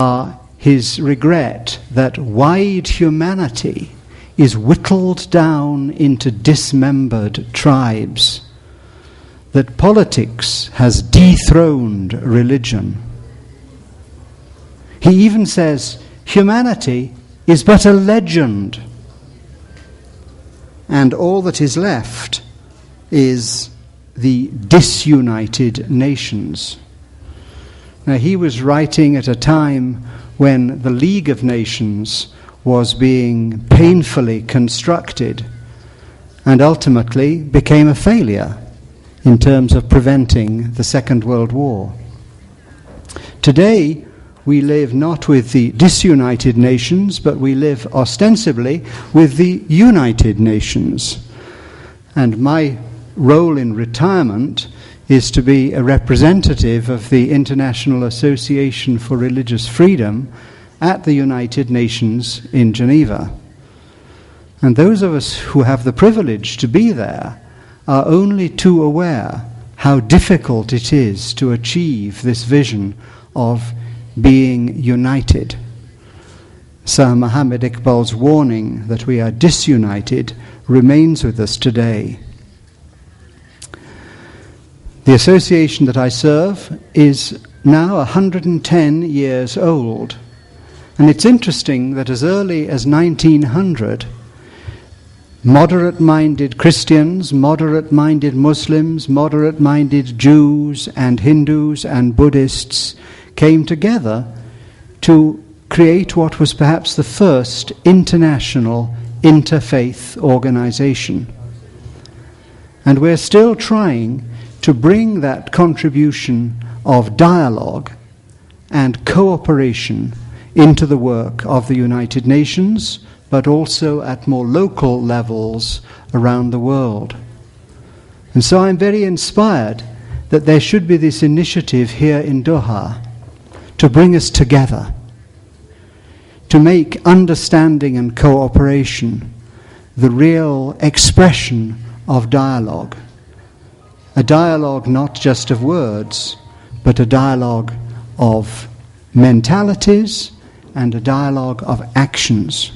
are his regret that wide humanity is whittled down into dismembered tribes, that politics has dethroned religion. He even says humanity is but a legend, and all that is left is the disunited nations. Now, he was writing at a time when the League of Nations was being painfully constructed and ultimately became a failure in terms of preventing the Second World War. Today, we live not with the disunited nations, but we live ostensibly with the United Nations. And my role in retirement is to be a representative of the International Association for Religious Freedom at the United Nations in Geneva. And those of us who have the privilege to be there are only too aware how difficult it is to achieve this vision of being united. Sir Muhammad Iqbal's warning that we are disunited remains with us today. The association that I serve is now 110 years old, and it's interesting that as early as 1900, moderate-minded Christians, moderate-minded Muslims, moderate-minded Jews and Hindus and Buddhists came together to create what was perhaps the first international interfaith organization. And we're still trying to bring that contribution of dialogue and cooperation into the work of the United Nations, but also at more local levels around the world. And so I'm very inspired that there should be this initiative here in Doha to bring us together, to make understanding and cooperation the real expression of dialogue. A dialogue not just of words, but a dialogue of mentalities and a dialogue of actions.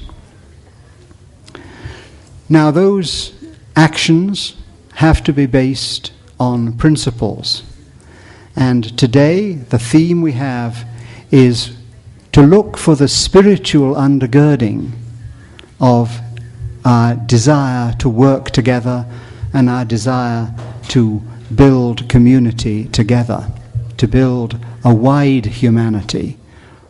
Now, those actions have to be based on principles. And today, the theme we have is to look for the spiritual undergirding of our desire to work together and our desire to build community together, to build a wide humanity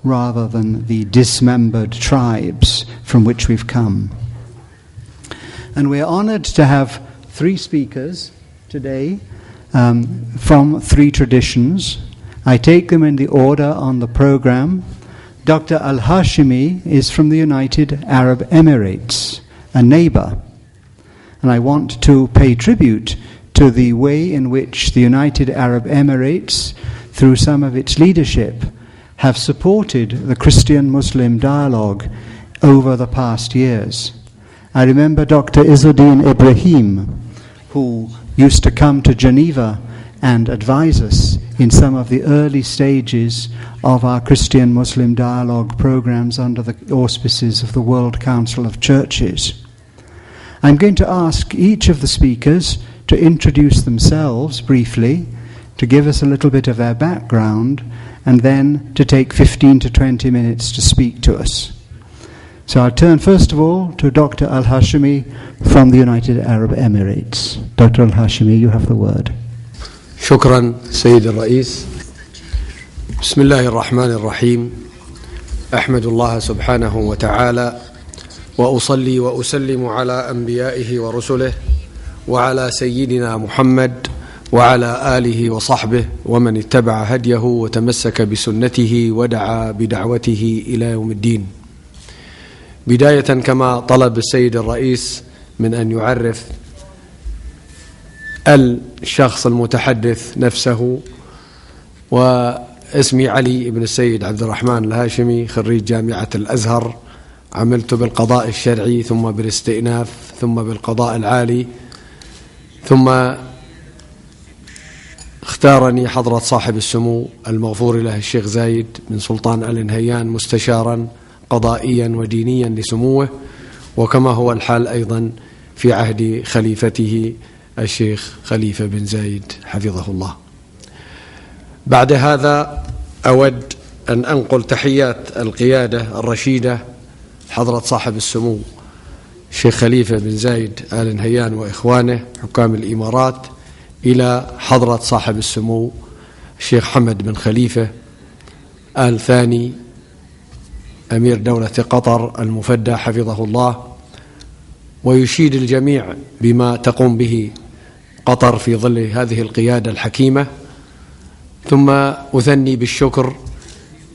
rather than the dismembered tribes from which we've come. And we're honored to have three speakers today from three traditions. I take them in the order on the program. Dr. Al-Hashimi is from the United Arab Emirates, a neighbor. And I want to pay tribute to the way in which the United Arab Emirates, through some of its leadership, have supported the Christian-Muslim dialogue over the past years. I remember Dr. Izzuddin Ibrahim, who used to come to Geneva and advise us in some of the early stages of our Christian-Muslim dialogue programs under the auspices of the World Council of Churches. I'm going to ask each of the speakers to introduce themselves briefly, to give us a little bit of their background, and then to take 15 to 20 minutes to speak to us. So I'll turn first of all to Dr. Al-Hashimi from the United Arab Emirates. Dr. Al-Hashimi, you have the word. شكرا سيد الرئيس. بسم الله الرحمن الرحيم. أحمد الله سبحانه وتعالى وأصلي وأسلم على أنبيائه ورسله وعلى سيدنا محمد وعلى آله وصحبه ومن اتبع هديه وتمسك بسنته ودعا بدعوته إلى يوم الدين. بداية كما طلب السيد الرئيس من أن يعرف الشخص المتحدث نفسه، واسمي علي بن السيد عبد الرحمن الهاشمي، خريج جامعة الأزهر، عملت بالقضاء الشرعي ثم بالاستئناف ثم بالقضاء العالي، ثم اختارني حضرة صاحب السمو المغفور له الشيخ زايد بن سلطان آل نهيان مستشارا قضائيا ودينيا لسموه، وكما هو الحال أيضا في عهد خليفته الشيخ خليفة بن زايد حفظه الله. بعد هذا أود أن أنقل تحيات القيادة الرشيدة حضرة صاحب السمو الشيخ خليفة بن زايد آل نهيان وإخوانه حكام الإمارات إلى حضرة صاحب السمو الشيخ حمد بن خليفة آل ثاني أمير دولة قطر المفدى حفظه الله، ويشيد الجميع بما تقوم به قطر في ظل هذه القيادة الحكيمة. ثم أثني بالشكر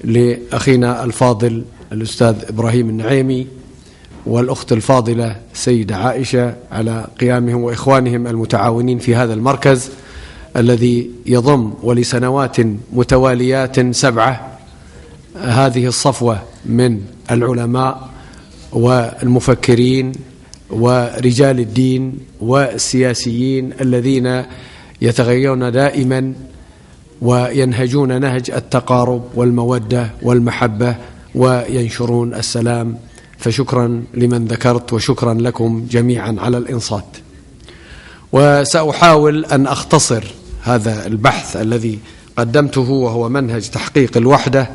لأخينا الفاضل الأستاذ إبراهيم النعيمي والأخت الفاضلة سيدة عائشة على قيامهم وإخوانهم المتعاونين في هذا المركز الذي يضم ولسنوات متواليات 7 هذه الصفوة من العلماء والمفكرين ورجال الدين والسياسيين الذين يتغيرون دائما وينهجون نهج التقارب والمودة والمحبة وينشرون السلام. فشكرا لمن ذكرت وشكرا لكم جميعا على الإنصات. وسأحاول أن أختصر هذا البحث الذي قدمته، وهو منهج تحقيق الوحدة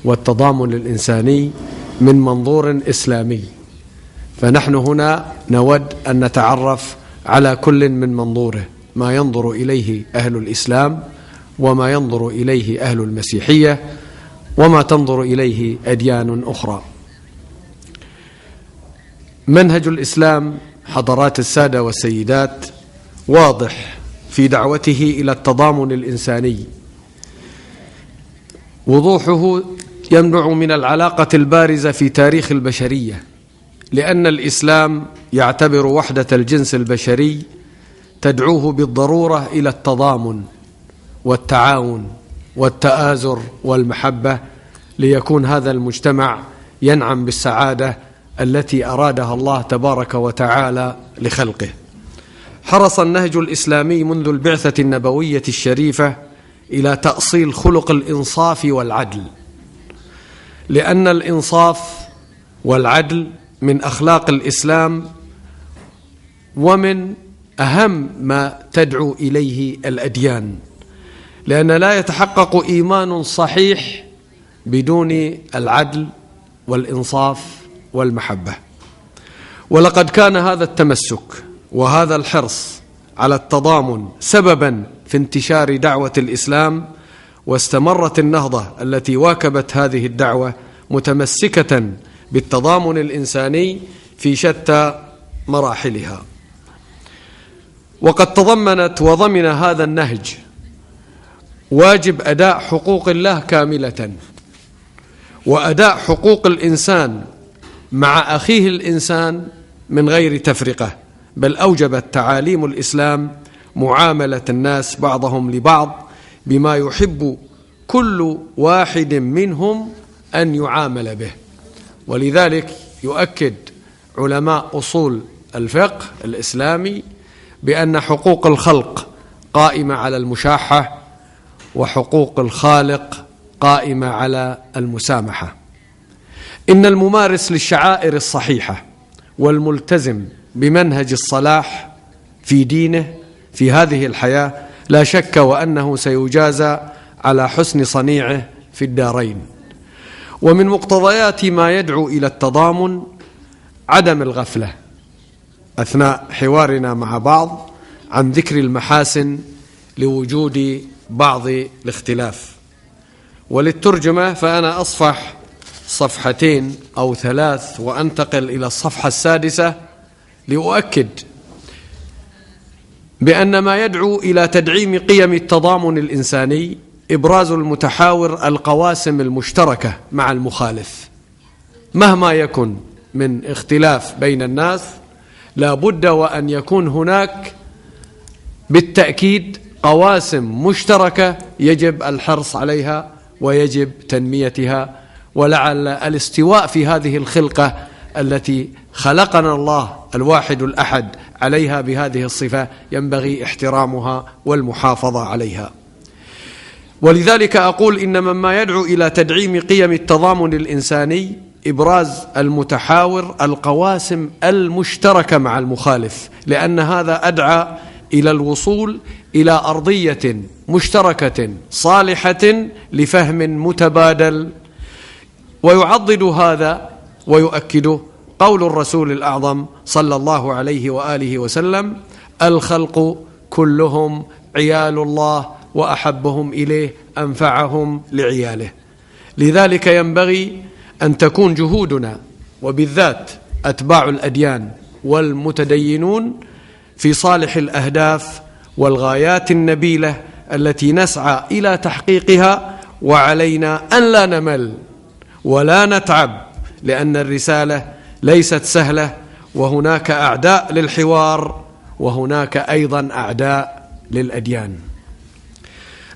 والتضامن الإنساني من منظور إسلامي. فنحن هنا نود أن نتعرف على كل من منظوره، ما ينظر إليه أهل الإسلام وما ينظر إليه أهل المسيحية وما تنظر إليه أديان أخرى. منهج الإسلام حضرات السادة والسيدات واضح في دعوته إلى التضامن الإنساني. وضوحه ينبع من العلاقة البارزة في تاريخ البشرية، لأن الإسلام يعتبر وحدة الجنس البشري تدعوه بالضرورة إلى التضامن والتعاون والتآزر والمحبة، ليكون هذا المجتمع ينعم بالسعادة التي أرادها الله تبارك وتعالى لخلقه. حرص النهج الإسلامي منذ البعثة النبوية الشريفة إلى تأصيل خلق الإنصاف والعدل، لأن الإنصاف والعدل من أخلاق الإسلام ومن أهم ما تدعو إليه الأديان، لأن لا يتحقق إيمان صحيح بدون العدل والإنصاف والمحبة. ولقد كان هذا التمسك وهذا الحرص على التضامن سببا في انتشار دعوة الإسلام، واستمرت النهضة التي واكبت هذه الدعوة متمسكة بالتضامن الإنساني في شتى مراحلها. وقد تضمنت وضمن هذا النهج واجب أداء حقوق الله كاملة، وأداء حقوق الإنسان مع أخيه الإنسان من غير تفرقة، بل أوجبت تعاليم الإسلام معاملة الناس بعضهم لبعض بما يحب كل واحد منهم أن يعامل به. ولذلك يؤكد علماء أصول الفقه الإسلامي بأن حقوق الخلق قائمة على المشاحة، وحقوق الخالق قائمة على المسامحة. إن الممارس للشعائر الصحيحة والملتزم بمنهج الصلاح في دينه في هذه الحياة لا شك وأنه سيجازى على حسن صنيعه في الدارين. ومن مقتضيات ما يدعو إلى التضامن عدم الغفلة أثناء حوارنا مع بعض عن ذكر المحاسن لوجود بعض الاختلاف. وللترجمة فأنا أصفح صفحتين أو 3 وأنتقل إلى الصفحة 6 لأؤكد بأن ما يدعو إلى تدعيم قيم التضامن الإنساني إبراز المتحاور القواسم المشتركة مع المخالف. مهما يكن من اختلاف بين الناس لا بد وأن يكون هناك بالتأكيد قواسم مشتركة يجب الحرص عليها ويجب تنميتها. ولعل الاستواء في هذه الخلقة التي خلقنا الله الواحد الأحد عليها بهذه الصفة ينبغي احترامها والمحافظة عليها. ولذلك أقول إن مما يدعو إلى تدعيم قيم التضامن الإنساني إبراز المتحاور القواسم المشتركة مع المخالف، لأن هذا أدعى إلى الوصول إلى أرضية مشتركة صالحة لفهم متبادل. ويعضد هذا ويؤكده قول الرسول الأعظم صلى الله عليه وآله وسلم: الخلق كلهم عيال الله وأحبهم إليه أنفعهم لعياله. لذلك ينبغي أن تكون جهودنا، وبالذات أتباع الأديان والمتدينون، في صالح الأهداف والغايات النبيلة التي نسعى إلى تحقيقها، وعلينا أن لا نمل ولا نتعب، لأن الرسالة ليست سهلة، وهناك أعداء للحوار، وهناك أيضا أعداء للأديان.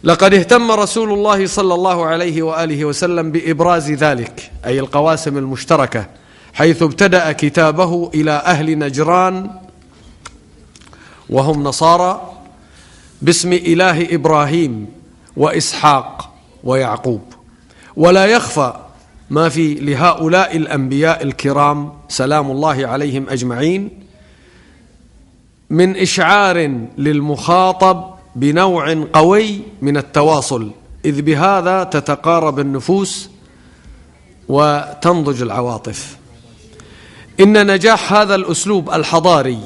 لقد اهتم رسول الله صلى الله عليه وآله وسلم بإبراز ذلك، أي القواسم المشتركة، حيث ابتدأ كتابه إلى أهل نجران وهم نصارى باسم إله إبراهيم وإسحاق ويعقوب. ولا يخفى ما في لهؤلاء الأنبياء الكرام سلام الله عليهم أجمعين من إشعار للمخاطب بنوع قوي من التواصل، إذ بهذا تتقارب النفوس وتنضج العواطف. إن نجاح هذا الأسلوب الحضاري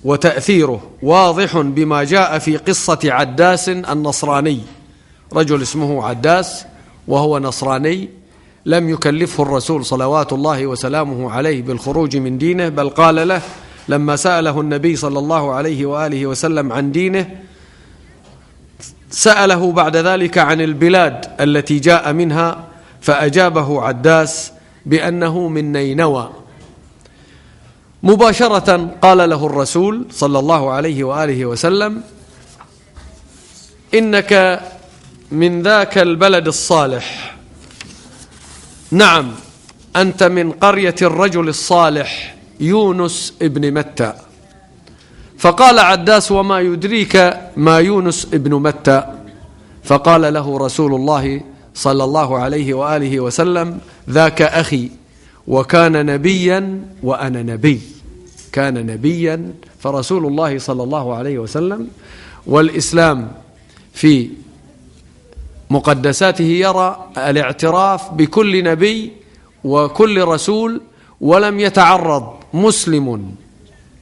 وتأثيره واضح بما جاء في قصة عداس النصراني، رجل اسمه عداس وهو نصراني، لم يكلفه الرسول صلوات الله وسلامه عليه بالخروج من دينه، بل قال له لما سأله النبي صلى الله عليه وآله وسلم عن دينه، سأله بعد ذلك عن البلاد التي جاء منها، فأجابه عداس بأنه من نينوى. مباشرة قال له الرسول صلى الله عليه وآله وسلم: إنك من ذاك البلد الصالح، نعم أنت من قرية الرجل الصالح يونس ابن متى. فقال عداس: وما يدريك ما يونس ابن متى؟ فقال له رسول الله صلى الله عليه وآله وسلم: ذاك أخي، وكان نبيا وأنا نبي. كان نبيا، فرسول الله صلى الله عليه وسلم والإسلام في مقدساته يرى الاعتراف بكل نبي وكل رسول، ولم يتعرض مسلم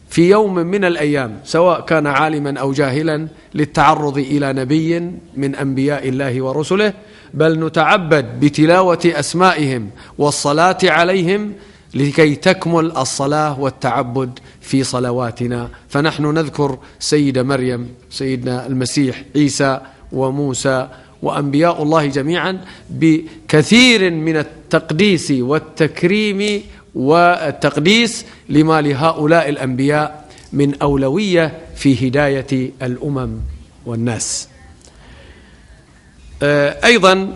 في يوم من الأيام سواء كان عالما أو جاهلا للتعرض إلى نبي من أنبياء الله ورسله، بل نتعبد بتلاوة أسمائهم والصلاة عليهم لكي تكمل الصلاة والتعبد في صلواتنا. فنحن نذكر سيد مريم، سيدنا المسيح عيسى وموسى وأنبياء الله جميعا بكثير من التقديس والتكريم والتقديس لما لهؤلاء الأنبياء من أولوية في هداية الأمم والناس. أيضا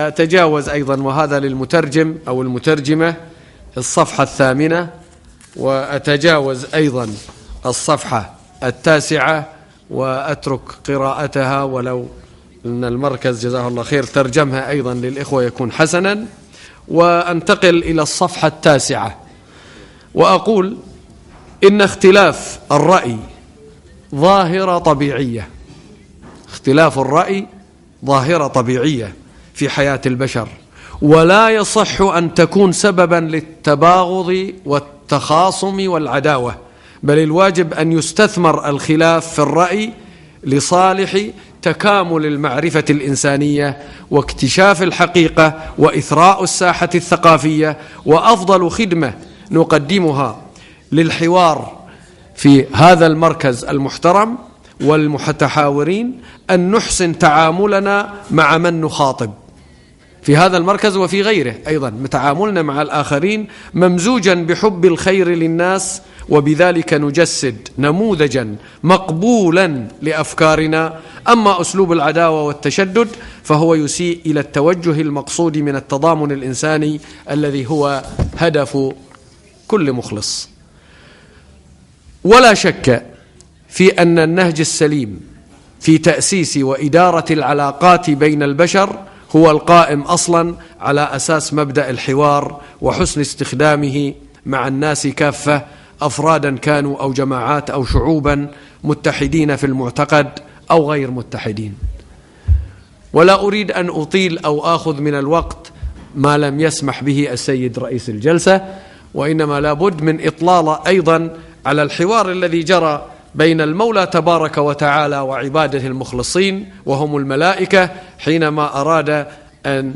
تجاوز أيضا، وهذا للمترجم أو المترجمة، الصفحة 8، وأتجاوز أيضا الصفحة 9 وأترك قراءتها، ولو أن المركز جزاه الله خير ترجمها أيضا للإخوة يكون حسنا. وأنتقل إلى الصفحة 9 وأقول: إن اختلاف الرأي ظاهرة طبيعية. اختلاف الرأي ظاهرة طبيعية في حياة البشر، ولا يصح أن تكون سببا للتباغض والتخاصم والعداوة، بل الواجب أن يستثمر الخلاف في الرأي لصالح تكامل المعرفة الإنسانية واكتشاف الحقيقة وإثراء الساحة الثقافية. وأفضل خدمة نقدمها للحوار في هذا المركز المحترم والمتحاورين أن نحسن تعاملنا مع من نخاطب في هذا المركز وفي غيره أيضا، تعاملنا مع الآخرين ممزوجا بحب الخير للناس، وبذلك نجسد نموذجا مقبولا لأفكارنا. أما أسلوب العداوة والتشدد فهو يسيء إلى التوجه المقصود من التضامن الإنساني الذي هو هدف كل مخلص. ولا شك في أن النهج السليم في تأسيس وإدارة العلاقات بين البشر هو القائم أصلا على أساس مبدأ الحوار وحسن استخدامه مع الناس كافة، أفرادا كانوا أو جماعات أو شعوبا، متحدين في المعتقد أو غير متحدين. ولا أريد أن أطيل أو آخذ من الوقت ما لم يسمح به السيد رئيس الجلسة، وإنما لابد من إطلالة أيضا على الحوار الذي جرى بين المولى تبارك وتعالى وعباده المخلصين وهم الملائكة حينما أراد أن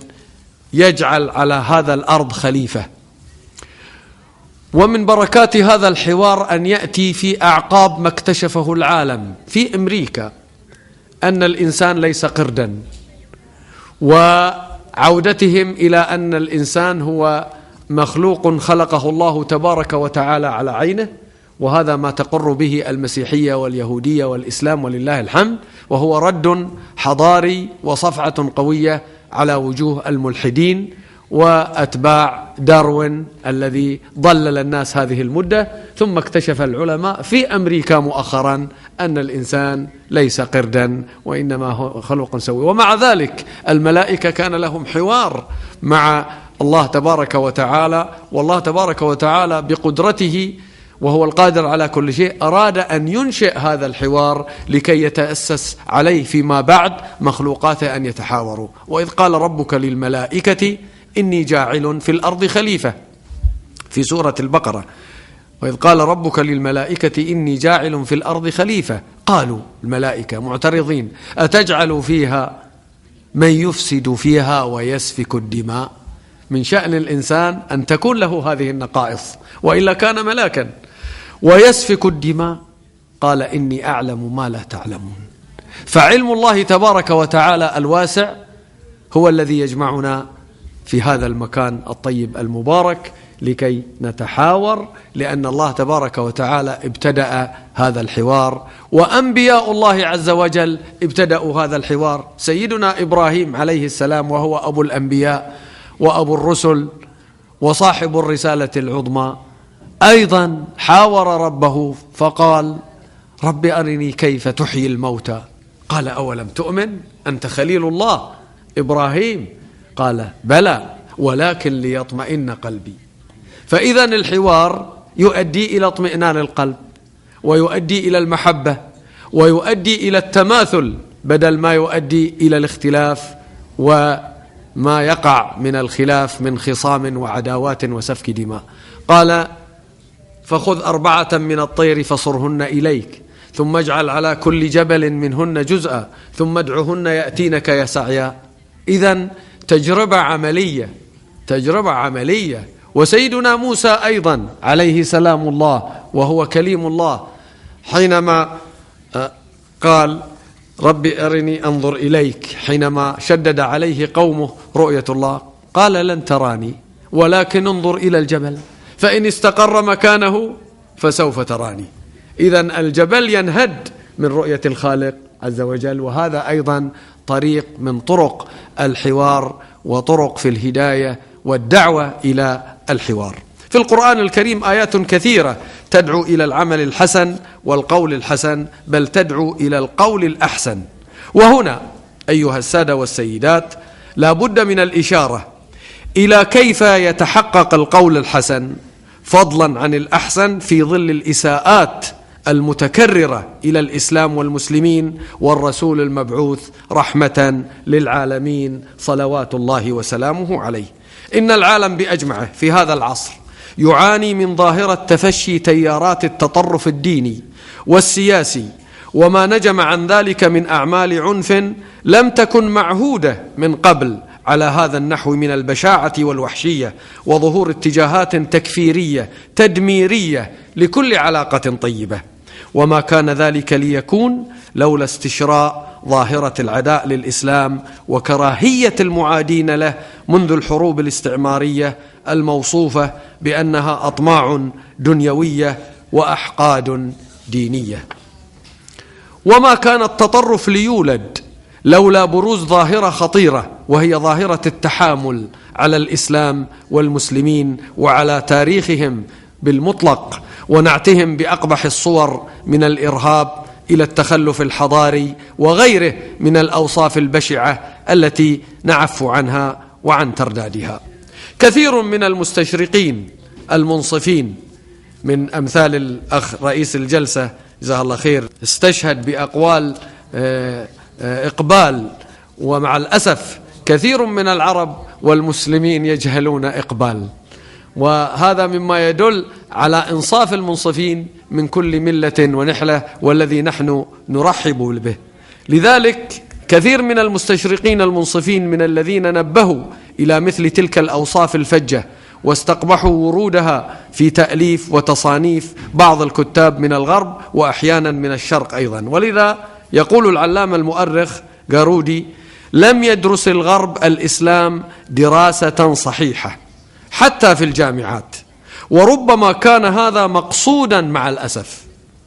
يجعل على هذا الأرض خليفة. ومن بركات هذا الحوار أن يأتي في أعقاب ما اكتشفه العالم في أمريكا أن الإنسان ليس قردا، وعودتهم إلى أن الإنسان هو مخلوق خلقه الله تبارك وتعالى على عينه، وهذا ما تقر به المسيحية واليهودية والإسلام ولله الحمد، وهو رد حضاري وصفعة قوية على وجوه الملحدين وأتباع داروين الذي ضلل الناس هذه المدة. ثم اكتشف العلماء في أمريكا مؤخرا أن الإنسان ليس قردا وإنما هو خلق سوي. ومع ذلك الملائكة كان لهم حوار مع الله تبارك وتعالى، والله تبارك وتعالى بقدرته وهو القادر على كل شيء أراد أن ينشئ هذا الحوار لكي يتأسس عليه فيما بعد مخلوقاته أن يتحاوروا. وإذ قال ربك للملائكة إني جاعل في الأرض خليفة في سورة البقرة، وإذ قال ربك للملائكة إني جاعل في الأرض خليفة، قالوا الملائكة معترضين أتجعل فيها من يفسد فيها ويسفك الدماء. من شأن الإنسان أن تكون له هذه النقائص وإلا كان ملاكا. ويسفك الدماء قال إني أعلم ما لا تعلمون. فعلم الله تبارك وتعالى الواسع هو الذي يجمعنا في هذا المكان الطيب المبارك لكي نتحاور، لأن الله تبارك وتعالى ابتدأ هذا الحوار، وأنبياء الله عز وجل ابتدأوا هذا الحوار. سيدنا إبراهيم عليه السلام وهو أبو الأنبياء وأبو الرسل وصاحب الرسالة العظمى أيضا حاور ربه فقال رب أرني كيف تحيي الموتى، قال أولم تؤمن أنت خليل الله إبراهيم، قال بلى ولكن ليطمئن قلبي. فإذا الحوار يؤدي إلى اطمئنان القلب، ويؤدي إلى المحبة، ويؤدي إلى التماثل بدل ما يؤدي إلى الاختلاف وما يقع من الخلاف من خصام وعداوات وسفك دماء. قال فخذ 4 من الطير فصرهن إليك ثم اجعل على كل جبل منهن جزءا ثم ادعهن يأتينك يسعيا. إذن تجربة عملية. وسيدنا موسى أيضا عليه سلام الله وهو كليم الله حينما قال رب أرني أنظر إليك، حينما شدد عليه قومه رؤية الله قال لن تراني ولكن انظر إلى الجبل فإن استقر مكانه فسوف تراني. إذن الجبل ينهد من رؤية الخالق عز وجل، وهذا أيضا طريق من طرق الحوار وطرق في الهداية والدعوة إلى الحوار. في القرآن الكريم آيات كثيرة تدعو إلى العمل الحسن والقول الحسن، بل تدعو إلى القول الأحسن. وهنا أيها السادة والسيدات لا بد من الإشارة إلى كيف يتحقق القول الحسن فضلا عن الأحسن في ظل الإساءات المتكررة إلى الإسلام والمسلمين والرسول المبعوث رحمة للعالمين صلوات الله وسلامه عليه. إن العالم بأجمعه في هذا العصر يعاني من ظاهرة تفشي تيارات التطرف الديني والسياسي، وما نجم عن ذلك من أعمال عنف لم تكن معهودة من قبل على هذا النحو من البشاعة والوحشية، وظهور اتجاهات تكفيرية تدميرية لكل علاقة طيبة. وما كان ذلك ليكون لولا استشراء ظاهرة العداء للإسلام وكراهية المعادين له منذ الحروب الاستعمارية الموصوفة بأنها أطماع دنيوية وأحقاد دينية. وما كان التطرف ليولد لولا بروز ظاهرة خطيرة، وهي ظاهرة التحامل على الإسلام والمسلمين وعلى تاريخهم بالمطلق، ونعتهم بأقبح الصور من الإرهاب إلى التخلف الحضاري وغيره من الأوصاف البشعة التي نعف عنها وعن تردادها. كثير من المستشرقين المنصفين من أمثال الأخ رئيس الجلسة جزاه الله خير استشهد بأقوال إقبال، ومع الأسف كثير من العرب والمسلمين يجهلون إقبال، وهذا مما يدل على إنصاف المنصفين من كل ملة ونحلة والذي نحن نرحب به. لذلك كثير من المستشرقين المنصفين من الذين نبهوا إلى مثل تلك الأوصاف الفجة واستقبحوا ورودها في تأليف وتصانيف بعض الكتاب من الغرب وأحيانا من الشرق أيضا. ولذا يقول العلامة المؤرخ جارودي: لم يدرس الغرب الإسلام دراسة صحيحة حتى في الجامعات، وربما كان هذا مقصودا مع الأسف.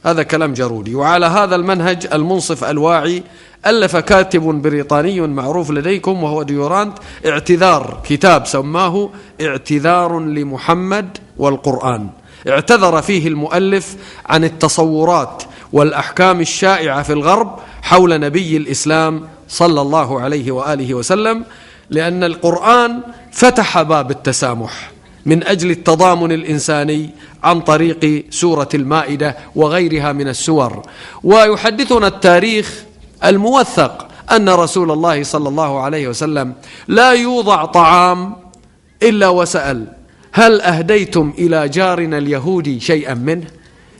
هذا كلام جارودي. وعلى هذا المنهج المنصف الواعي ألف كاتب بريطاني معروف لديكم وهو ديورانت اعتذار، كتاب سماه اعتذار لمحمد والقرآن. اعتذر فيه المؤلف عن التصورات والأحكام الشائعة في الغرب حول نبي الإسلام صلى الله عليه وآله وسلم، لأن القرآن فتح باب التسامح من أجل التضامن الإنساني عن طريق سورة المائدة وغيرها من السور. ويحدثنا التاريخ الموثق أن رسول الله صلى الله عليه وسلم لا يوضع طعام إلا وسأل: هل أهديتم إلى جارنا اليهودي شيئا منه؟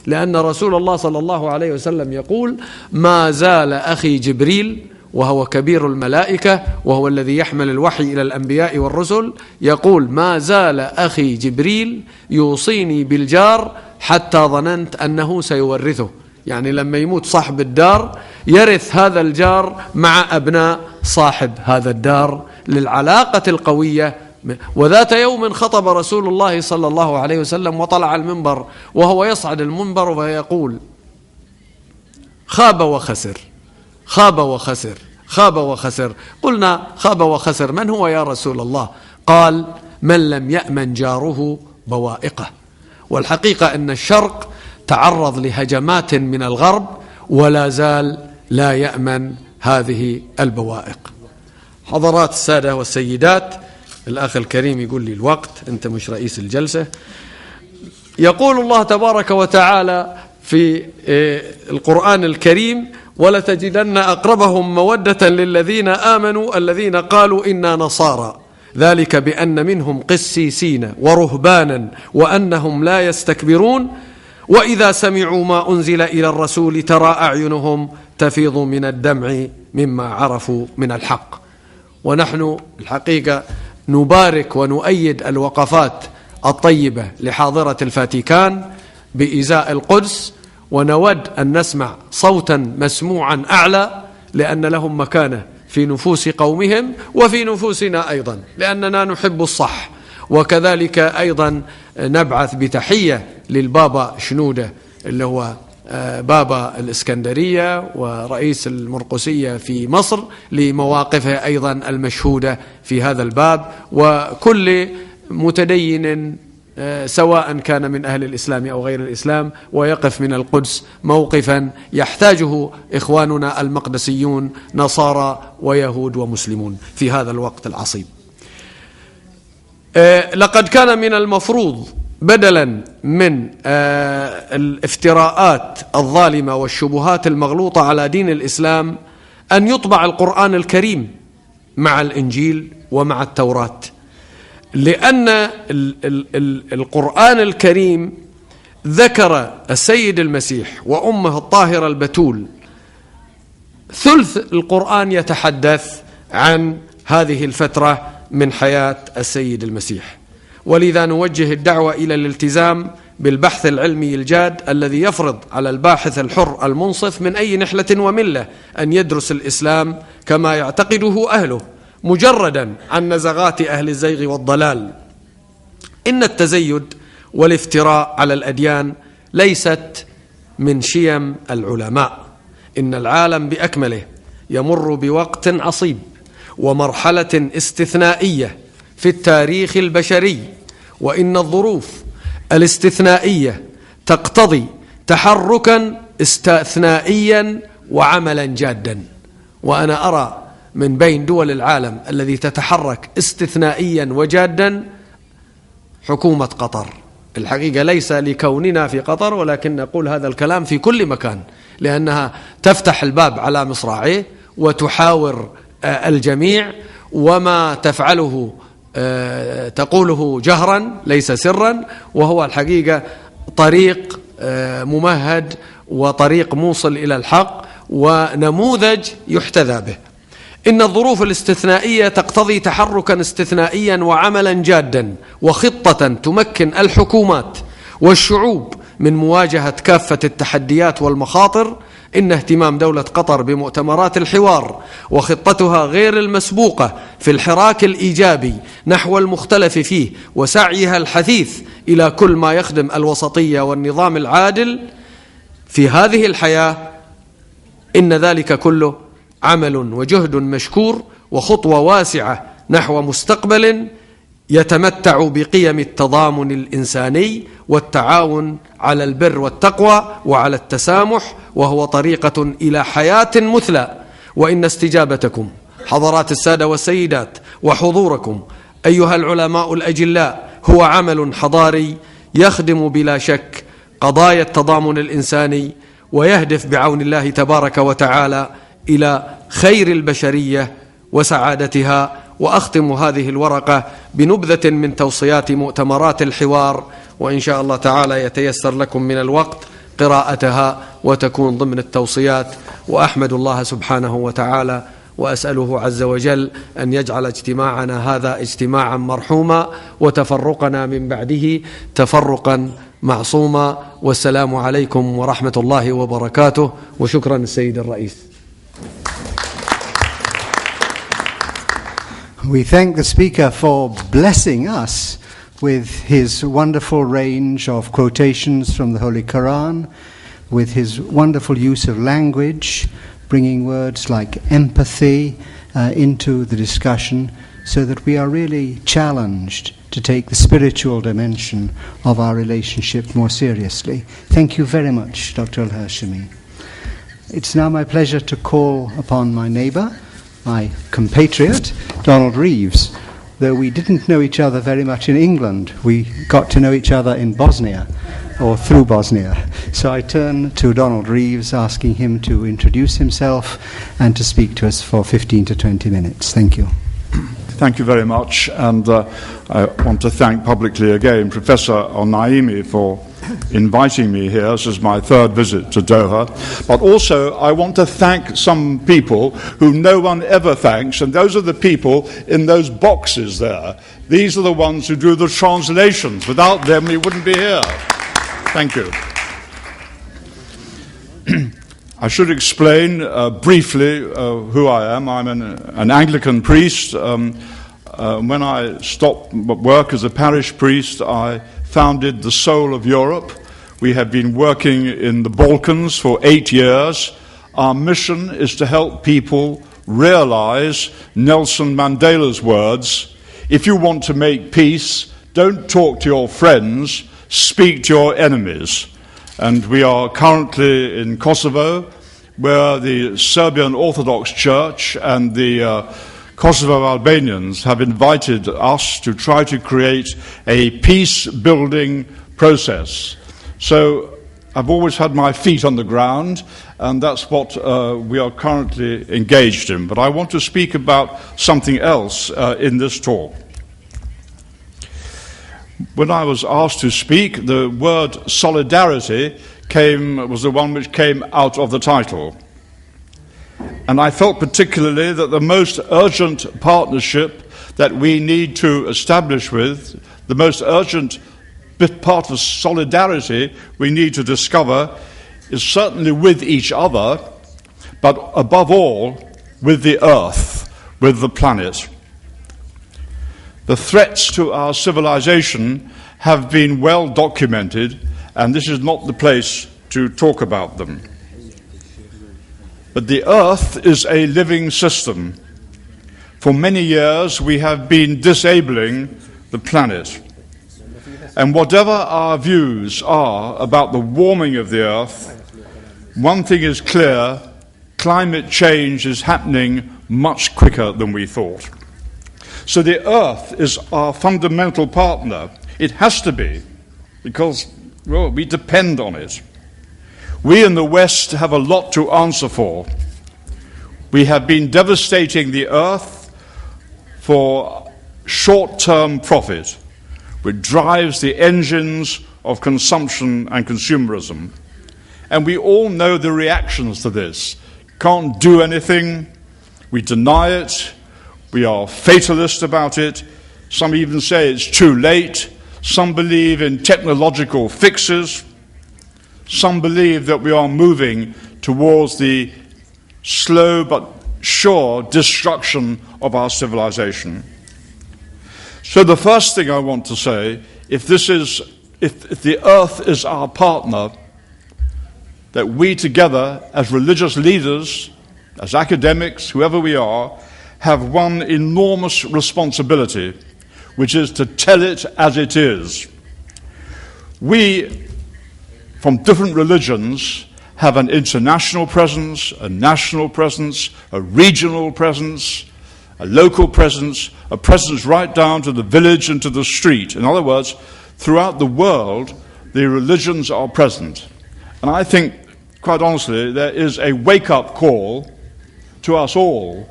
لأن رسول الله صلى الله عليه وسلم يقول: ما زال أخي جبريل، وهو كبير الملائكة وهو الذي يحمل الوحي إلى الأنبياء والرسل، يقول: ما زال أخي جبريل يوصيني بالجار حتى ظننت أنه سيورثه. يعني لما يموت صاحب الدار يرث هذا الجار مع أبناء صاحب هذا الدار للعلاقة القوية. وذات يوم خطب رسول الله صلى الله عليه وسلم وطلع المنبر، وهو يصعد المنبر ويقول: خاب وخسر، خاب وخسر، خاب وخسر. قلنا: خاب وخسر من هو يا رسول الله؟ قال: من لم يأمن جاره بوائقه. والحقيقة أن الشرق تعرض لهجمات من الغرب ولا زال لا يأمن هذه البوائق. حضرات السادة والسيدات، الأخ الكريم يقول لي الوقت، أنت مش رئيس الجلسة. يقول الله تبارك وتعالى في القرآن الكريم: ولتجدن أقربهم مودة للذين آمنوا الذين قالوا إنا نصارى، ذلك بأن منهم قسيسين ورهبانا وأنهم لا يستكبرون، وإذا سمعوا ما أنزل إلى الرسول ترى أعينهم تفيض من الدمع مما عرفوا من الحق. ونحن الحقيقة نبارك ونؤيد الوقفات الطيبة لحاضرة الفاتيكان بإزاء القدس، ونود أن نسمع صوتا مسموعا أعلى، لأن لهم مكانة في نفوس قومهم وفي نفوسنا أيضا، لأننا نحب الصح. وكذلك أيضا نبعث بتحية للبابا شنودة اللي هو بابا الإسكندرية ورئيس المرقسية في مصر لمواقفه أيضا المشهودة في هذا الباب، وكل متدين سواء كان من أهل الإسلام أو غير الإسلام ويقف من القدس موقفا يحتاجه إخواننا المقدسيون نصارى ويهود ومسلمون في هذا الوقت العصيب. لقد كان من المفروض بدلا من الافتراءات الظالمة والشبهات المغلوطة على دين الإسلام أن يطبع القرآن الكريم مع الإنجيل ومع التوراة، لأن القرآن الكريم ذكر السيد المسيح وأمه الطاهرة البتول، ثلث القرآن يتحدث عن هذه الفترة من حياة السيد المسيح. ولذا نوجه الدعوة إلى الالتزام بالبحث العلمي الجاد الذي يفرض على الباحث الحر المنصف من أي نحلة وملة أن يدرس الإسلام كما يعتقده أهله، مجردا عن نزغات أهل الزيغ والضلال. إن التزيد والافتراء على الأديان ليست من شيم العلماء. إن العالم بأكمله يمر بوقت عصيب ومرحلة استثنائية في التاريخ البشري، وإن الظروف الاستثنائية تقتضي تحركا استثنائيا وعملا جادا. وأنا أرى من بين دول العالم الذي تتحرك استثنائيا وجادا حكومة قطر. الحقيقة ليس لكوننا في قطر، ولكن نقول هذا الكلام في كل مكان، لأنها تفتح الباب على مصراعيه وتحاور الجميع، وما تفعله تقوله جهرا ليس سرا، وهو الحقيقة طريق ممهد وطريق موصل إلى الحق ونموذج يحتذى به. إن الظروف الاستثنائية تقتضي تحركا استثنائيا وعملا جادا وخطة تمكن الحكومات والشعوب من مواجهة كافة التحديات والمخاطر. إن اهتمام دولة قطر بمؤتمرات الحوار وخطتها غير المسبوقة في الحراك الإيجابي نحو المختلف فيه وسعيها الحثيث إلى كل ما يخدم الوسطية والنظام العادل في هذه الحياة، إن ذلك كله عمل وجهد مشكور وخطوة واسعة نحو مستقبل يتمتع بقيم التضامن الإنساني والتعاون على البر والتقوى وعلى التسامح، وهو طريقة إلى حياة مثلى. وإن استجابتكم حضرات السادة والسيدات وحضوركم أيها العلماء الأجلاء هو عمل حضاري يخدم بلا شك قضايا التضامن الإنساني، ويهدف بعون الله تبارك وتعالى إلى خير البشرية وسعادتها. وأختم هذه الورقة بنبذة من توصيات مؤتمرات الحوار، وإن شاء الله تعالى يتيسر لكم من الوقت قراءتها وتكون ضمن التوصيات. وأحمد الله سبحانه وتعالى وأسأله عز وجل أن يجعل اجتماعنا هذا اجتماعا مرحوما وتفرقنا من بعده تفرقا معصوما. والسلام عليكم ورحمة الله وبركاته. وشكرا السيد الرئيس. We thank the speaker for blessing us with his wonderful range of quotations from the Holy Quran, with his wonderful use of language, bringing words like empathy into the discussion, so that we are really challenged to take the spiritual dimension of our relationship more seriously. Thank you very much, Dr. Al-Hashimi. It's now my pleasure to call upon my neighbour, my compatriot, Donald Reeves. Though we didn't know each other very much in England, we got to know each other in Bosnia, or through Bosnia. So I turn to Donald Reeves, asking him to introduce himself and to speak to us for 15 to 20 minutes. Thank you. Thank you very much, and I want to thank publicly again Professor Al-Naimi for inviting me here. This is my third visit to Doha. But also I want to thank some people who no one ever thanks, and those are the people in those boxes there. These are the ones who do the translations. Without them we wouldn't be here. Thank you. I should explain briefly who I am. I'm an Anglican priest. When I stopped work as a parish priest, I founded the Soul of Europe. We have been working in the Balkans for 8 years. Our mission is to help people realize Nelson Mandela's words: if you want to make peace, don't talk to your friends, speak to your enemies. And we are currently in Kosovo, where the Serbian Orthodox Church and the Kosovo Albanians have invited us to try to create a peace-building process. So I've always had my feet on the ground, and that's what we are currently engaged in. But I want to speak about something else in this talk. When I was asked to speak, the word solidarity was the one which came out of the title. And I felt particularly that the most urgent partnership that we need to establish with, the most urgent part of solidarity we need to discover, is certainly with each other, but above all with the earth, with the planet. The threats to our civilization have been well documented, and this is not the place to talk about them. But the earth is a living system. For many years we have been disabling the planet. And whatever our views are about the warming of the earth, one thing is clear: climate change is happening much quicker than we thought. So the Earth is our fundamental partner. It has to be, because, well, we depend on it. We in the West have a lot to answer for. We have been devastating the Earth for short-term profit, which drives the engines of consumption and consumerism. And we all know the reactions to this. Can't do anything, we deny it, we are fatalist about it, some even say it's too late, some believe in technological fixes, some believe that we are moving towards the slow but sure destruction of our civilization. So the first thing I want to say, if the Earth is our partner, that we together, as religious leaders, as academics, whoever we are, have one enormous responsibility, which is to tell it as it is. We, from different religions, have an international presence, a national presence, a regional presence, a local presence, a presence right down to the village and to the street. In other words, throughout the world, the religions are present. And I think, quite honestly, there is a wake-up call to us all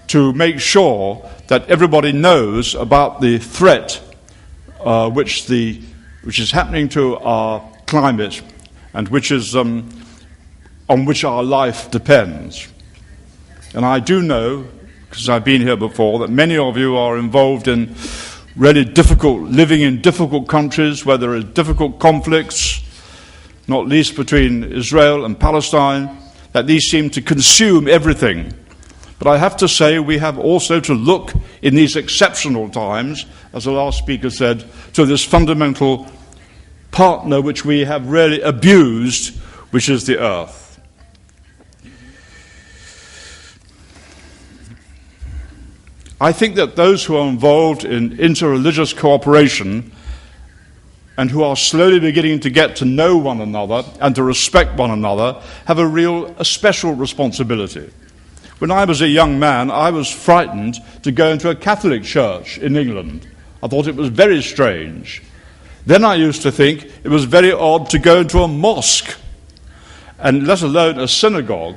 to make sure that everybody knows about the threat which is happening to our climate and which is on which our life depends. And I do know, because I've been here before, that many of you are involved in really living in difficult countries where there are difficult conflicts, not least between Israel and Palestine, that these seem to consume everything. But I have to say, we have also to look in these exceptional times, as the last speaker said, to this fundamental partner which we have really abused, which is the Earth. I think that those who are involved in interreligious cooperation and who are slowly beginning to get to know one another and to respect one another have a special responsibility. When I was a young man, I was frightened to go into a Catholic church in England. I thought it was very strange. Then I used to think it was very odd to go into a mosque, and let alone a synagogue.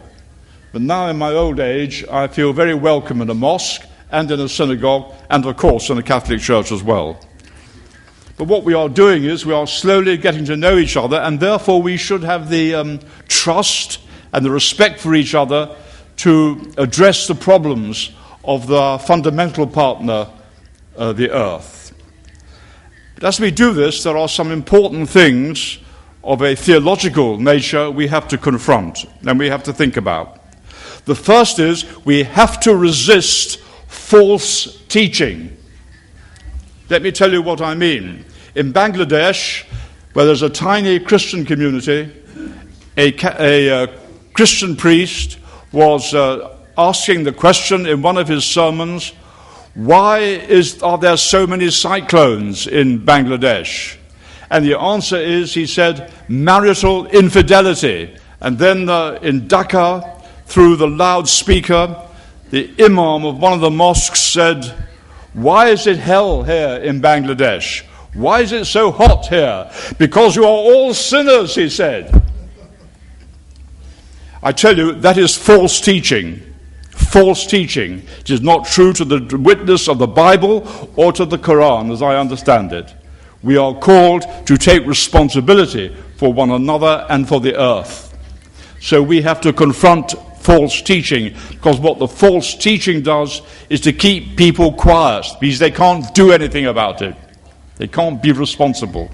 But now in my old age, I feel very welcome in a mosque and in a synagogue, and of course in a Catholic church as well. But what we are doing is we are slowly getting to know each other, and therefore we should have the trust and the respect for each other to address the problems of the fundamental partner, the Earth. But as we do this, there are some important things of a theological nature we have to confront and we have to think about. The first is we have to resist false teaching. Let me tell you what I mean. In Bangladesh, where there's a tiny Christian community, a Christian priest was asking the question in one of his sermons, why are there so many cyclones in Bangladesh? And the answer is, he said, marital infidelity. And then in Dhaka, through the loudspeaker, the imam of one of the mosques said, why is it hell here in Bangladesh? Why is it so hot here? Because you are all sinners, he said. I tell you, that is false teaching. False teaching. It is not true to the witness of the Bible or to the Quran, as I understand it. We are called to take responsibility for one another and for the earth. So we have to confront false teaching, because what the false teaching does is to keep people quiet, because they can't do anything about it. They can't be responsible.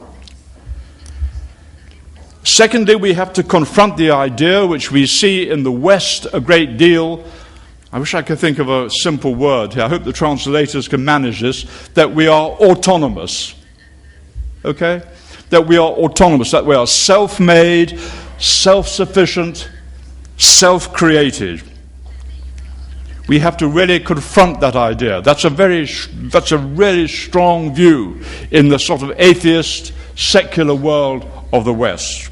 Secondly, we have to confront the idea, which we see in the West a great deal. I wish I could think of a simple word here. I hope the translators can manage this, that we are autonomous. Okay? That we are autonomous, that we are self-made, self-sufficient, self-created. We have to really confront that idea. That's a really strong view in the sort of atheist, secular world of the West.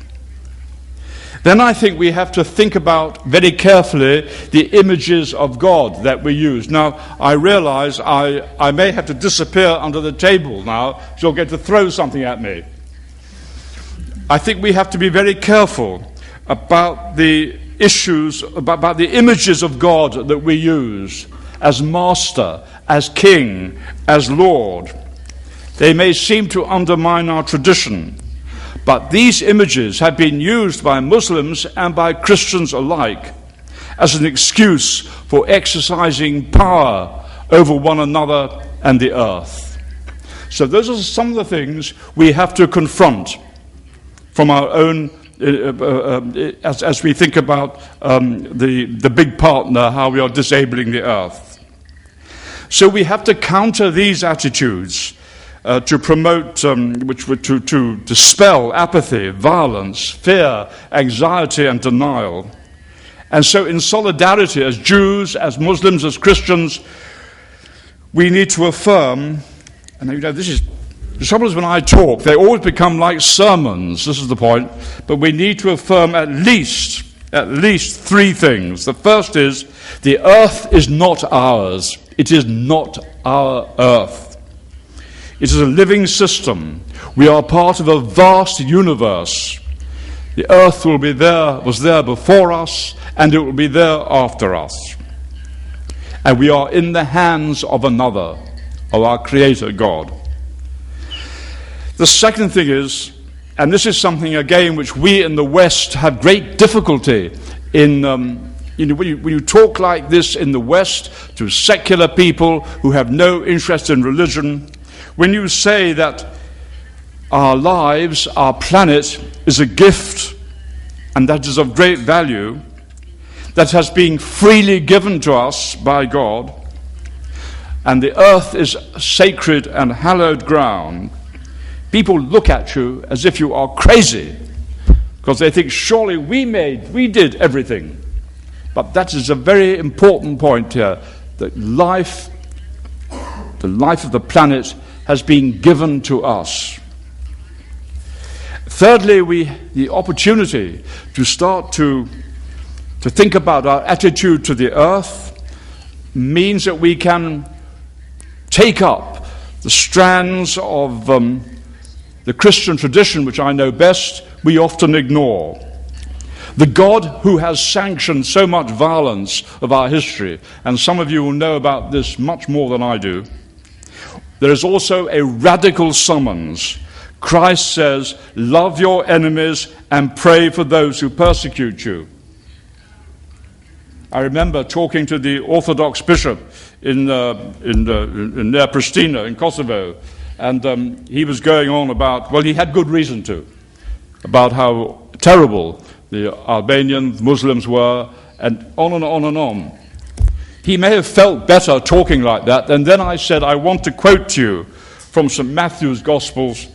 then I think we have to think about very carefully the images of God that we use. Now, I realize I may have to disappear under the table now, so you'll get to throw something at me. I think we have to be very careful about the issues, about the images of God that we use as master, as king, as Lord. They may seem to undermine our tradition, but these images have been used by Muslims and by Christians alike as an excuse for exercising power over one another and the earth. So those are some of the things we have to confront from our own, as we think about the big partner, how we are disabling the earth. So we have to counter these attitudes to promote, to dispel apathy, violence, fear, anxiety, and denial. And so in solidarity, as Jews, as Muslims, as Christians, we need to affirm, and you know, this is, the trouble is when I talk, they always become like sermons, this is the point, but we need to affirm at least three things. The first is, the earth is not ours. It is not our earth. It is a living system. We are part of a vast universe. The earth was there before us, and it will be there after us. And we are in the hands of another, of our Creator God. The second thing is, and this is something again which we in the West have great difficulty in, when you talk like this in the West to secular people who have no interest in religion, when you say that our lives, our planet is a gift and that is of great value, that has been freely given to us by God, and the earth is sacred and hallowed ground, people look at you as if you are crazy, because they think surely we did everything. But that is a very important point here, that the life of the planet has been given to us. Thirdly, the opportunity to start to think about our attitude to the earth means that we can take up the strands of the Christian tradition, which I know best, we often ignore. The God who has sanctioned so much violence of our history, and some of you will know about this much more than I do, there is also a radical summons. Christ says, love your enemies and pray for those who persecute you. I remember talking to the Orthodox bishop in near Pristina in Kosovo, and he was going on about, well, he had good reason to, about how terrible the Albanian Muslims were, and on and on and on. He may have felt better talking like that, and then I said, I want to quote to you from St. Matthew's Gospels,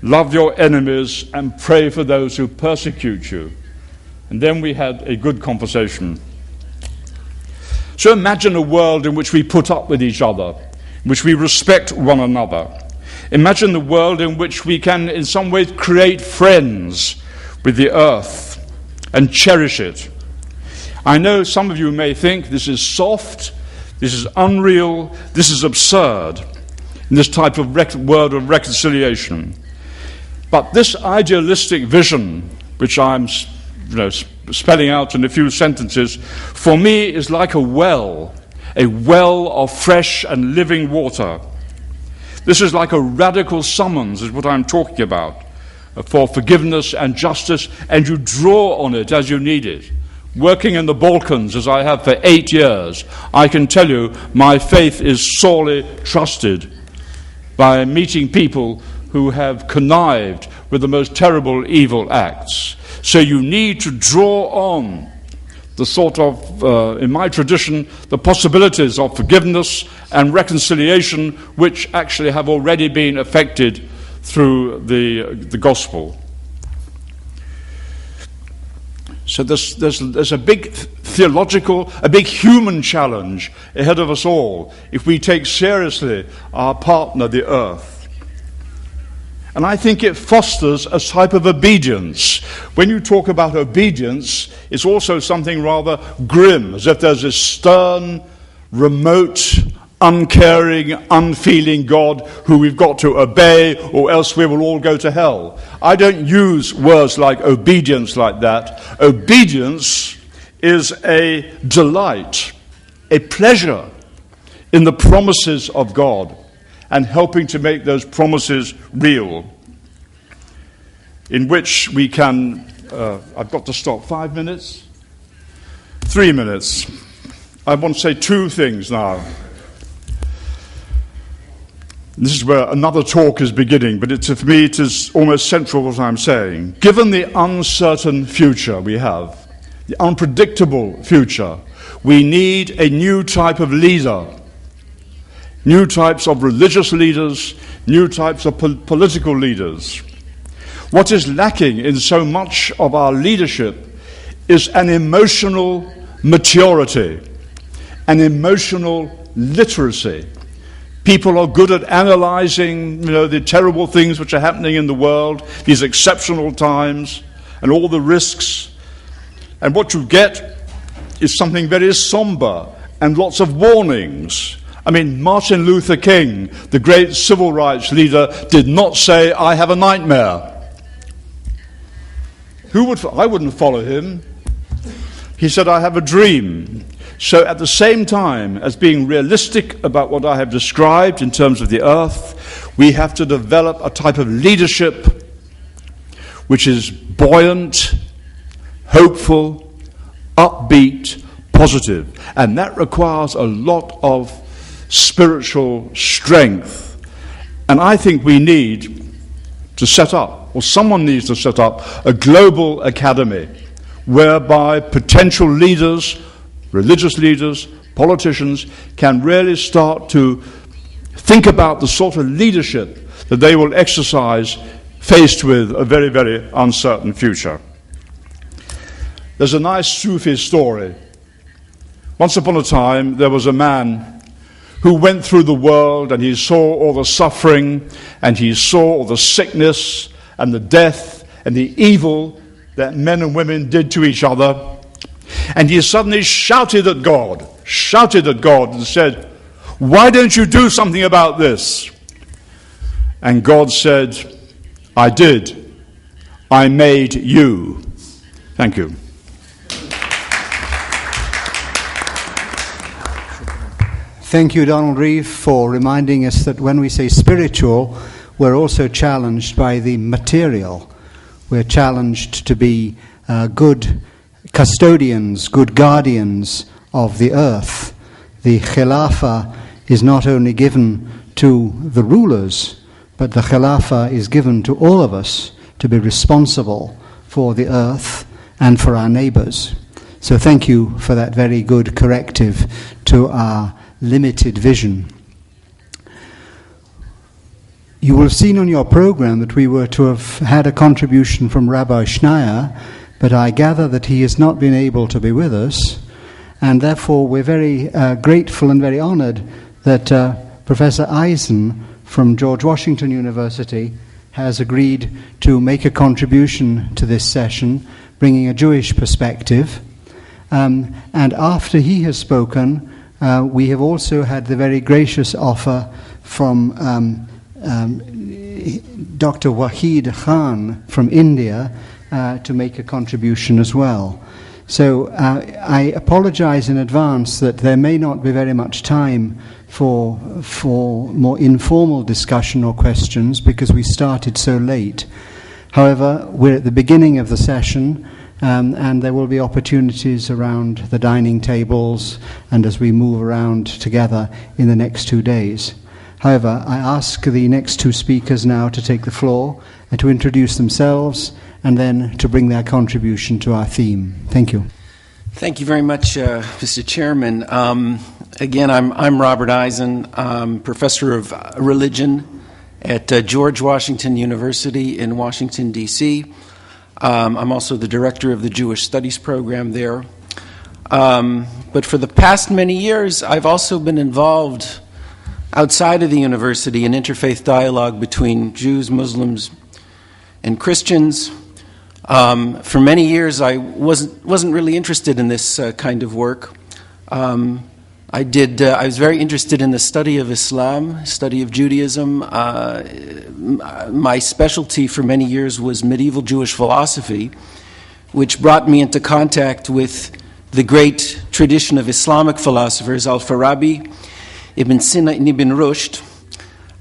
love your enemies and pray for those who persecute you. And then we had a good conversation. So imagine a world in which we put up with each other, in which we respect one another. Imagine the world in which we can in some ways create friends with the earth and cherish it. I know some of you may think this is soft, this is unreal, this is absurd, in this type of word of reconciliation. But this idealistic vision, which I'm spelling out in a few sentences, for me is like a well of fresh and living water. This is like a radical summons, is what I'm talking about, for forgiveness and justice, and you draw on it as you need it. Working in the Balkans, as I have for 8 years, I can tell you my faith is sorely trusted by meeting people who have connived with the most terrible evil acts. So you need to draw on the sort of, in my tradition, the possibilities of forgiveness and reconciliation which actually have already been effected through the gospel. So there's a big theological, a big human challenge ahead of us all if we take seriously our partner, the earth. And I think it fosters a type of obedience. When you talk about obedience, it's also something rather grim, as if there's this stern, remote, uncaring, unfeeling God who we've got to obey, or else we will all go to hell. I don't use words like obedience like that. Obedience is a delight, a pleasure in the promises of God and helping to make those promises real, in which we can, I've got to stop, 5 minutes? 3 minutes. I want to say two things now. This is where another talk is beginning, but for me it is almost central what I'm saying. Given the uncertain future we have, the unpredictable future, we need a new type of leader. New types of religious leaders, new types of political leaders. What is lacking in so much of our leadership is an emotional maturity, an emotional literacy. People are good at analyzing, the terrible things which are happening in the world, these exceptional times, and all the risks. And what you get is something very somber and lots of warnings. I mean, Martin Luther King, the great civil rights leader, did not say, "I have a nightmare." I wouldn't follow him. He said, "I have a dream." So at the same time as being realistic about what I have described in terms of the earth, we have to develop a type of leadership which is buoyant, hopeful, upbeat, positive. And that requires a lot of spiritual strength. And I think we need to set up, or someone needs to set up, a global academy whereby potential leaders, religious leaders, politicians can really start to think about the sort of leadership that they will exercise faced with a very, very uncertain future. There's a nice Sufi story. Once upon a time, there was a man who went through the world and he saw all the suffering and he saw all the sickness and the death and the evil that men and women did to each other. And he suddenly shouted at God and said, "Why don't you do something about this?" And God said, "I did. I made you." Thank you. Thank you, Donald Reeve, for reminding us that when we say spiritual, we're also challenged by the material. We're challenged to be good custodians, good guardians of the earth. The Khilafah is not only given to the rulers, but the Khilafah is given to all of us to be responsible for the earth and for our neighbors. So thank you for that very good corrective to our limited vision. You will have seen on your program that we were to have had a contribution from Rabbi Schneier, but I gather that he has not been able to be with us, and therefore we're very grateful and very honored that Professor Eisen from George Washington University has agreed to make a contribution to this session, bringing a Jewish perspective. And after he has spoken, we have also had the very gracious offer from Dr. Wahid Khan from India to make a contribution as well. So I apologize in advance that there may not be very much time for more informal discussion or questions because we started so late. However, we're at the beginning of the session, and there will be opportunities around the dining tables and as we move around together in the next 2 days. However, I ask the next two speakers now to take the floor and to introduce themselves and then to bring their contribution to our theme. Thank you. Thank you very much, Mr. Chairman. Again, I'm Robert Eisen. I'm professor of religion at George Washington University in Washington, D.C. I'm also the director of the Jewish Studies program there. But for the past many years, I've also been involved outside of the university an interfaith dialogue between Jews, Muslims, and Christians. For many years, I wasn't really interested in this kind of work. I was very interested in the study of Islam, study of Judaism. My specialty for many years was medieval Jewish philosophy, which brought me into contact with the great tradition of Islamic philosophers, Al-Farabi, Ibn Sina, and Ibn Rushd.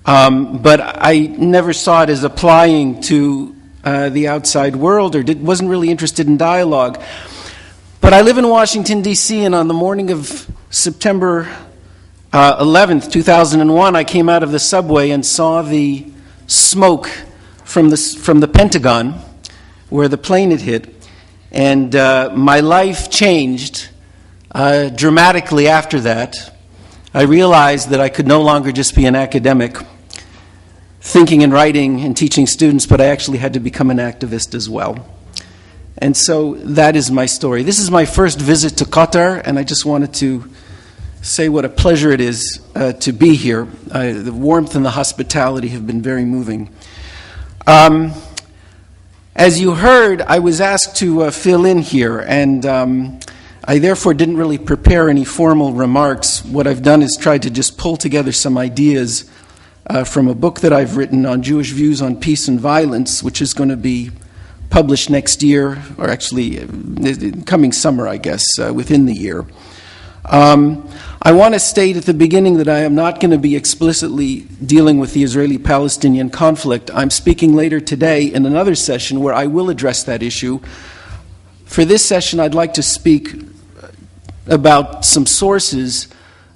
But I never saw it as applying to the outside world, or wasn't really interested in dialogue. But I live in Washington, D.C., and on the morning of September 11th, 2001, I came out of the subway and saw the smoke from the Pentagon, where the plane had hit. And my life changed dramatically after that. I realized that I could no longer just be an academic, thinking and writing and teaching students, but I actually had to become an activist as well. And so that is my story. This is my first visit to Qatar, and I just wanted to say what a pleasure it is to be here. The warmth and the hospitality have been very moving. As you heard, I was asked to fill in here, and I therefore didn't really prepare any formal remarks. What I've done is tried to just pull together some ideas from a book that I've written on Jewish views on peace and violence, which is going to be published next year, or actually coming summer, I guess, within the year. I want to state at the beginning that I am not going to be explicitly dealing with the Israeli-Palestinian conflict. I'm speaking later today in another session where I will address that issue. For this session, I'd like to speak about some sources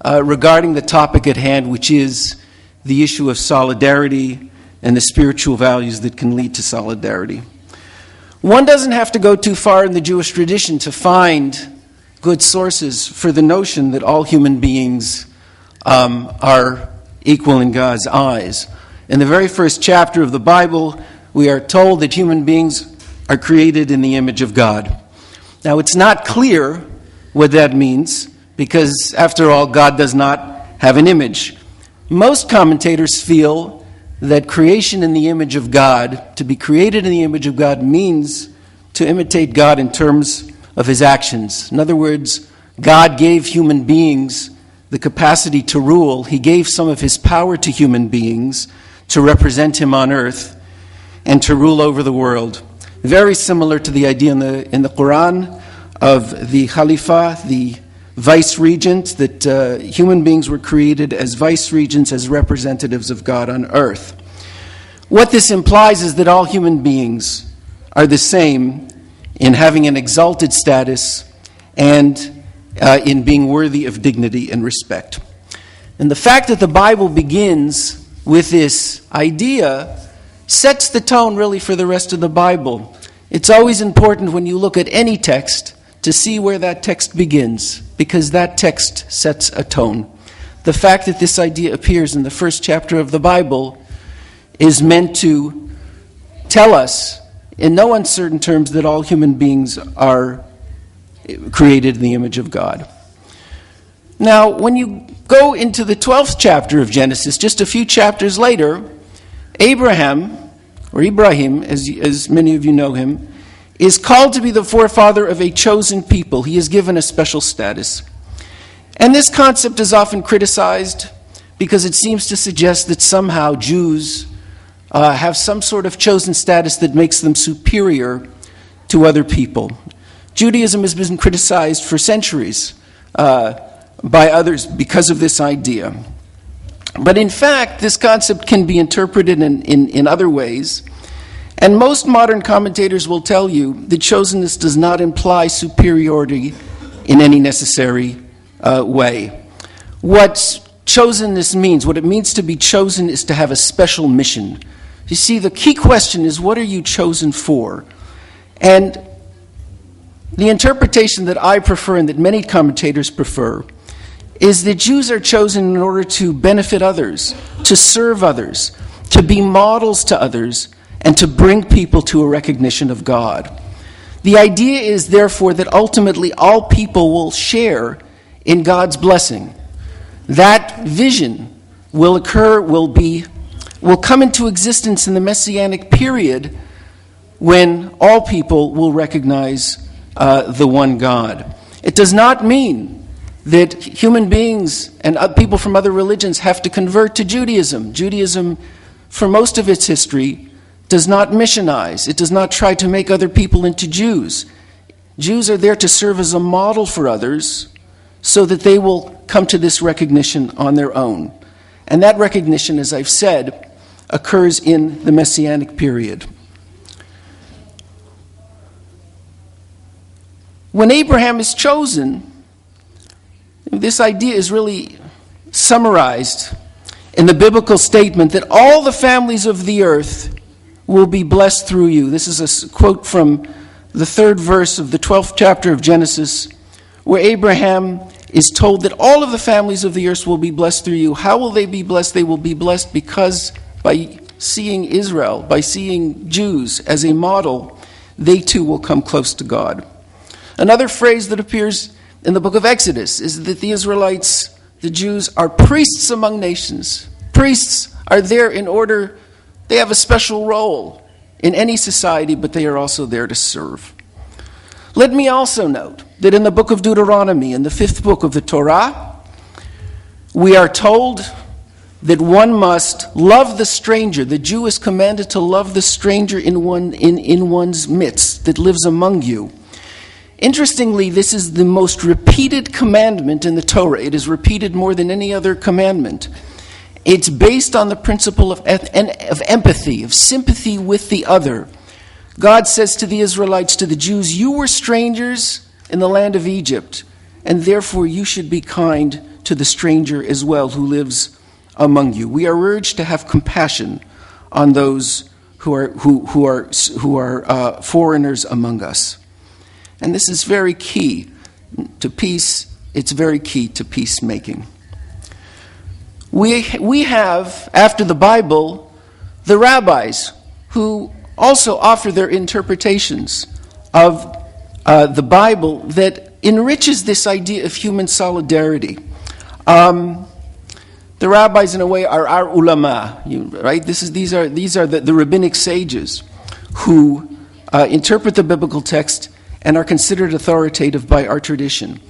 regarding the topic at hand, which is the issue of solidarity and the spiritual values that can lead to solidarity. One doesn't have to go too far in the Jewish tradition to find good sources for the notion that all human beings are equal in God's eyes. In the very first chapter of the Bible, we are told that human beings are created in the image of God. Now, it's not clear what that means, because, after all, God does not have an image. Most commentators feel that creation in the image of God, to be created in the image of God, means to imitate God in terms of his actions. In other words, God gave human beings the capacity to rule. He gave some of his power to human beings to represent him on earth and to rule over the world. Very similar to the idea in the Quran of the Khalifa, the vice-regent, that human beings were created as vice-regents, as representatives of God on earth. What this implies is that all human beings are the same in having an exalted status and in being worthy of dignity and respect. And the fact that the Bible begins with this idea sets the tone really for the rest of the Bible. It's always important when you look at any text to see where that text begins, because that text sets a tone. The fact that this idea appears in the first chapter of the Bible is meant to tell us in no uncertain terms that all human beings are created in the image of God. Now, when you go into the 12th chapter of Genesis, just a few chapters later, Abraham, or Ibrahim, as many of you know him, is called to be the forefather of a chosen people. He is given a special status. And this concept is often criticized because it seems to suggest that somehow Jews have some sort of chosen status that makes them superior to other people. Judaism has been criticized for centuries by others because of this idea. But in fact, this concept can be interpreted in other ways. And most modern commentators will tell you that chosenness does not imply superiority in any necessary way. What chosenness means, what it means to be chosen, is to have a special mission. You see, the key question is, what are you chosen for? And the interpretation that I prefer and that many commentators prefer is that Jews are chosen in order to benefit others, to serve others, to be models to others, and to bring people to a recognition of God. The idea is, therefore, that ultimately all people will share in God's blessing. That vision will come into existence in the Messianic period when all people will recognize the one God. It does not mean that human beings and people from other religions have to convert to Judaism. Judaism, for most of its history, does not missionize. It does not try to make other people into Jews. Jews are there to serve as a model for others so that they will come to this recognition on their own. And that recognition, as I've said, occurs in the Messianic period. When Abraham is chosen, this idea is really summarized in the biblical statement that all the families of the earth will be blessed through you. This is a quote from the 3rd verse of the 12th chapter of Genesis, where Abraham is told that all of the families of the earth will be blessed through you. How will they be blessed? They will be blessed because by seeing Israel, by seeing Jews as a model, they too will come close to God. Another phrase that appears in the book of Exodus is that the Israelites, the Jews, are priests among nations. Priests are there in order, they have a special role in any society, but they are also there to serve. Let me also note that in the book of Deuteronomy, in the 5th book of the Torah, we are told that one must love the stranger. The Jew is commanded to love the stranger in one's midst that lives among you. Interestingly, this is the most repeated commandment in the Torah. It is repeated more than any other commandment. It's based on the principle of empathy, of sympathy with the other. God says to the Israelites, to the Jews, you were strangers in the land of Egypt, and therefore you should be kind to the stranger as well who lives among you. We are urged to have compassion on those who are foreigners among us. And this is very key to peace. It's very key to peacemaking. We have, after the Bible, the rabbis who also offer their interpretations of the Bible that enriches this idea of human solidarity. The rabbis, in a way, are our ulama, right? These are the rabbinic sages who interpret the biblical text and are considered authoritative by our tradition.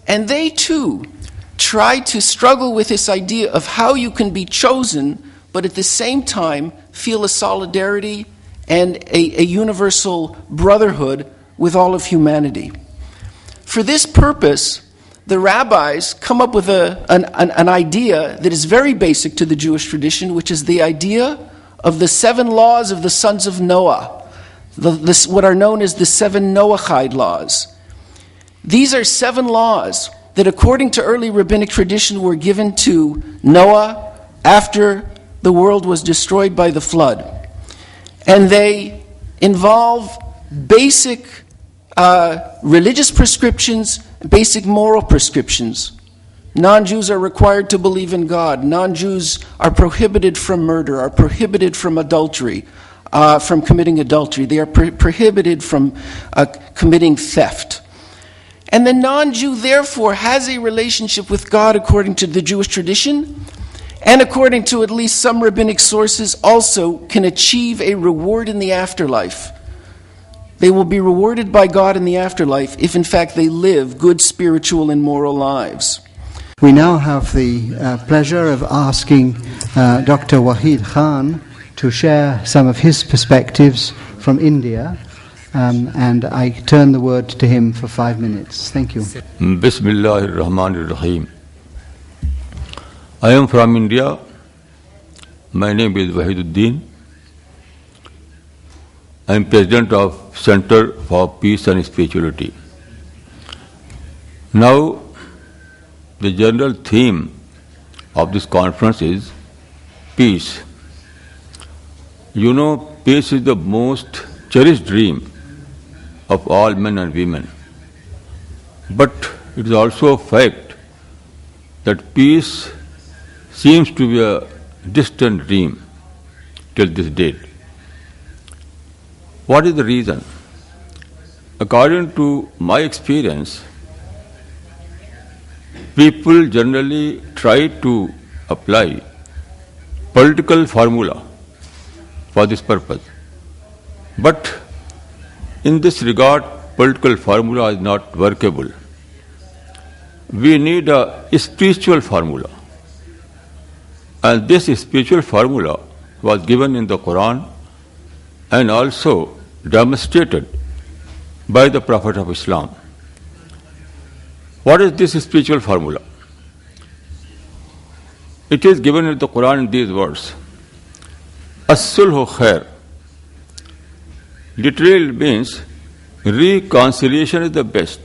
And they, too, try to struggle with this idea of how you can be chosen, but at the same time feel a solidarity and a universal brotherhood with all of humanity. For this purpose, the rabbis come up with an idea that is very basic to the Jewish tradition, which is the idea of the 7 laws of the sons of Noah. What are known as the 7 Noahide laws. These are 7 laws that, according to early rabbinic tradition, were given to Noah after the world was destroyed by the flood. And they involve basic religious prescriptions, basic moral prescriptions. Non-Jews are required to believe in God. Non-Jews are prohibited from murder, are prohibited from adultery, from committing adultery. They are prohibited from committing theft. And the non-Jew, therefore, has a relationship with God according to the Jewish tradition, and according to at least some rabbinic sources, also can achieve a reward in the afterlife. They will be rewarded by God in the afterlife if, in fact, they live good spiritual and moral lives. We now have the pleasure of asking Dr. Wahid Khan to share some of his perspectives from India, and I turn the word to him for 5 minutes. Thank you. Bismillahir Rahmanir Rahim. I am from India. My name is Wahiduddin. I am president of Center for Peace and Spirituality. Now, the general theme of this conference is peace. You know, peace is the most cherished dream of all men and women. But it is also a fact that peace seems to be a distant dream till this date. What is the reason? According to my experience, people generally try to apply political formula for this purpose. But in this regard, political formula is not workable. We need a spiritual formula. And this spiritual formula was given in the Quran and also demonstrated by the Prophet of Islam. What is this spiritual formula? It is given in the Quran in these words. As-sulhu khair. Literally means reconciliation is the best.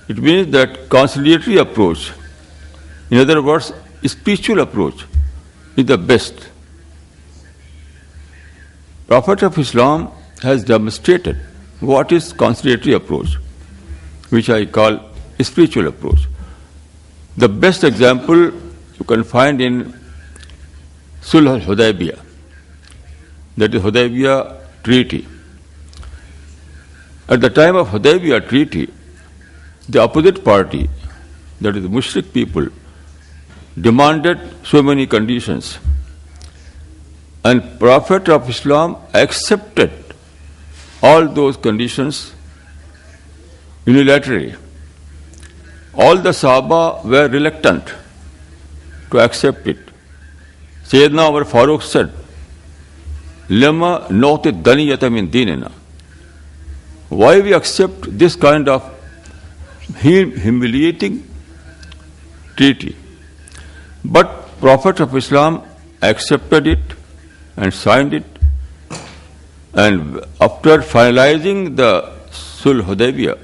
It means that conciliatory approach, in other words, spiritual approach, is the best. Prophet of Islam has demonstrated what is conciliatory approach, which I call spiritual approach. The best example you can find in Sulh al-Hudaybiyah, that is Hudaybiyah Treaty. At the time of Hudaybiyah Treaty, the opposite party, that is the Mushrik people, demanded so many conditions. And Prophet of Islam accepted all those conditions unilaterally. All the Sahaba were reluctant to accept it. Sayyidina Umar Farooq said, Lama nauti daniyata min dinina. Why we accept this kind of humiliating treaty? But Prophet of Islam accepted it and signed it. And after finalizing the Sulh Hudaybiyah,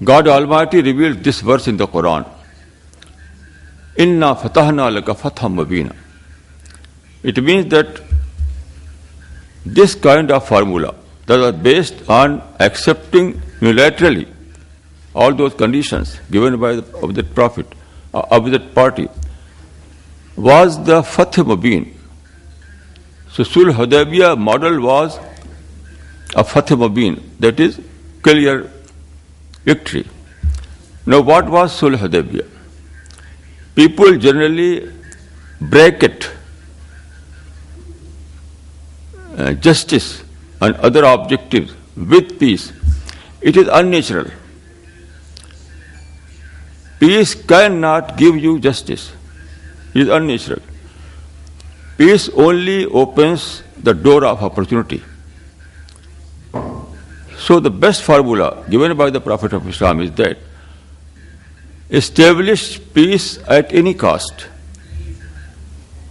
God Almighty revealed this verse in the Quran. Inna fatahna laka fatham mubina. It means that this kind of formula that was based on accepting unilaterally all those conditions given by the Prophet of that party was the Fath Mubin. So Sulh Hudaybiyah model was a Fath Mubin, that is clear victory. Now what was Sulh Hudaybiyah? People generally bracket justice and other objectives with peace. It is unnatural. Peace cannot give you justice. It is unnatural. Peace only opens the door of opportunity. So the best formula given by the Prophet of Islam is that establish peace at any cost,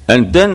and then